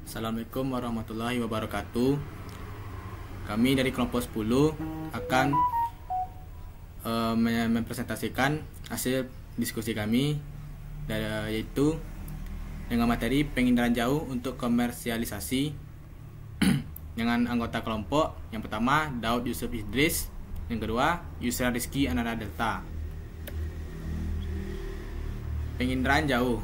Assalamualaikum warahmatullahi wabarakatuh. Kami dari kelompok 10 akan mempresentasikan hasil diskusi kami, yaitu dengan materi penginderaan jauh untuk komersialisasi dengan anggota kelompok. Yang pertama Daud Yusuf Idris, yang kedua Yusra Rizky Ananda Delta. Penginderaan jauh.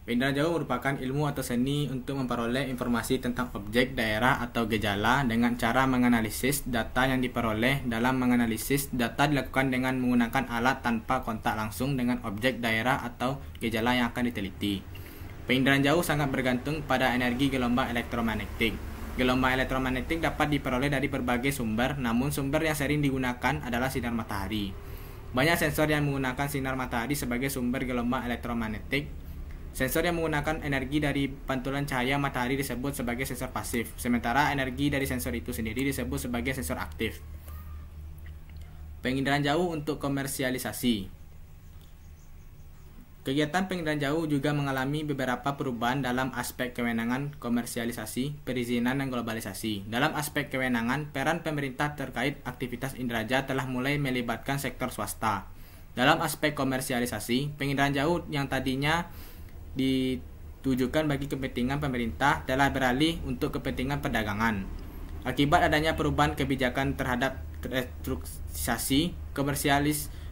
Penginderaan jauh merupakan ilmu atau seni untuk memperoleh informasi tentang objek, daerah, atau gejala dengan cara menganalisis data yang diperoleh. Dalam menganalisis, data dilakukan dengan menggunakan alat tanpa kontak langsung dengan objek, daerah, atau gejala yang akan diteliti. Penginderaan jauh sangat bergantung pada energi gelombang elektromagnetik. Gelombang elektromagnetik dapat diperoleh dari berbagai sumber, namun sumber yang sering digunakan adalah sinar matahari. Banyak sensor yang menggunakan sinar matahari sebagai sumber gelombang elektromagnetik. Sensor yang menggunakan energi dari pantulan cahaya matahari disebut sebagai sensor pasif, sementara energi dari sensor itu sendiri disebut sebagai sensor aktif. Penginderaan jauh untuk komersialisasi. Kegiatan penginderaan jauh juga mengalami beberapa perubahan dalam aspek kewenangan komersialisasi, perizinan, dan globalisasi. Dalam aspek kewenangan, peran pemerintah terkait aktivitas inderaja telah mulai melibatkan sektor swasta. Dalam aspek komersialisasi, penginderaan jauh yang tadinya ditujukan bagi kepentingan pemerintah telah beralih untuk kepentingan perdagangan. Akibat adanya perubahan kebijakan terhadap restrukturisasi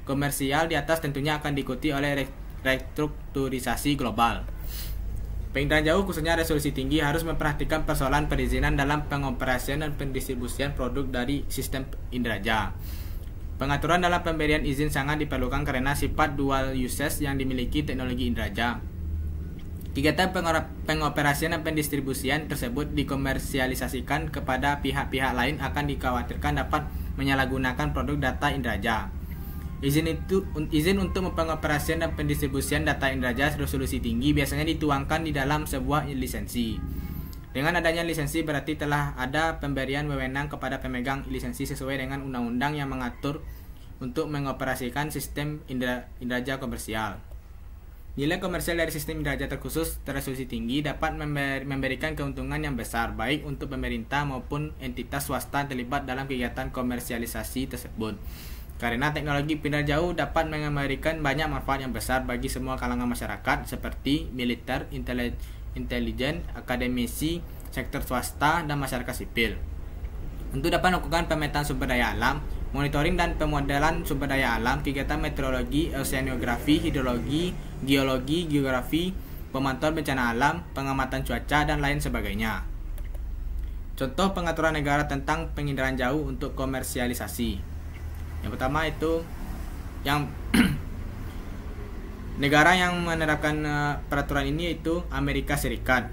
komersial di atas tentunya akan diikuti oleh restrukturisasi global. Penginderaan jauh khususnya resolusi tinggi harus memperhatikan persoalan perizinan dalam pengoperasian dan pendistribusian produk dari sistem inderaja. Pengaturan dalam pemberian izin sangat diperlukan karena sifat dual uses yang dimiliki teknologi inderaja. Kegiatan pengoperasian dan pendistribusian tersebut dikomersialisasikan kepada pihak-pihak lain akan dikhawatirkan dapat menyalahgunakan produk data inderaja. Izin untuk pengoperasian dan pendistribusian data inderaja resolusi tinggi biasanya dituangkan di dalam sebuah lisensi. Dengan adanya lisensi berarti telah ada pemberian wewenang kepada pemegang lisensi sesuai dengan undang-undang yang mengatur untuk mengoperasikan sistem inderaja komersial. Nilai komersial dari sistem inderaja terkhusus resolusi tinggi dapat memberikan keuntungan yang besar baik untuk pemerintah maupun entitas swasta terlibat dalam kegiatan komersialisasi tersebut. Karena teknologi penginderaan jauh dapat memberikan banyak manfaat yang besar bagi semua kalangan masyarakat seperti militer, intelijen, akademisi, sektor swasta, dan masyarakat sipil. Untuk dapat melakukan pemetaan sumber daya alam, monitoring dan pemodelan sumber daya alam, kegiatan meteorologi, oceanografi, hidrologi, geologi, geografi, pemantauan bencana alam, pengamatan cuaca, dan lain sebagainya. Contoh pengaturan negara tentang penginderaan jauh untuk komersialisasi. Yang pertama itu yang negara yang menerapkan peraturan ini yaitu Amerika Serikat,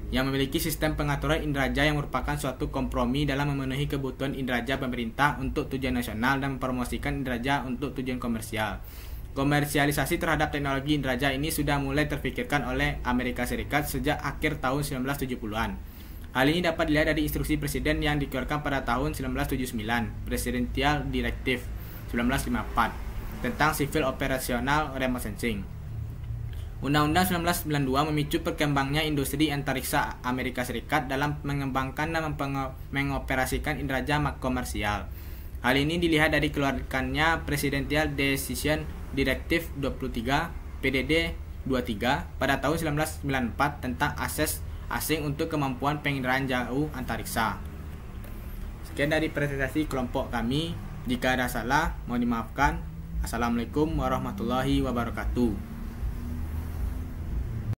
yang memiliki sistem pengaturan inderaja yang merupakan suatu kompromi dalam memenuhi kebutuhan inderaja pemerintah untuk tujuan nasional dan mempromosikan inderaja untuk tujuan komersial. Komersialisasi terhadap teknologi inderaja ini sudah mulai terpikirkan oleh Amerika Serikat sejak akhir tahun 1970-an. Hal ini dapat dilihat dari instruksi presiden yang dikeluarkan pada tahun 1979, Presidential Directive 1954, tentang Civil Operational Remote Sensing. Undang-Undang 1992 memicu perkembangnya industri antariksa Amerika Serikat dalam mengembangkan dan mengoperasikan inderaja komersial. Hal ini dilihat dari keluarkannya Presidential Decision Directive 23 PDD 23 pada tahun 1994 tentang akses asing untuk kemampuan penginderaan jauh antariksa. Sekian dari presentasi kelompok kami. Jika ada salah, mohon dimaafkan. Assalamualaikum warahmatullahi wabarakatuh.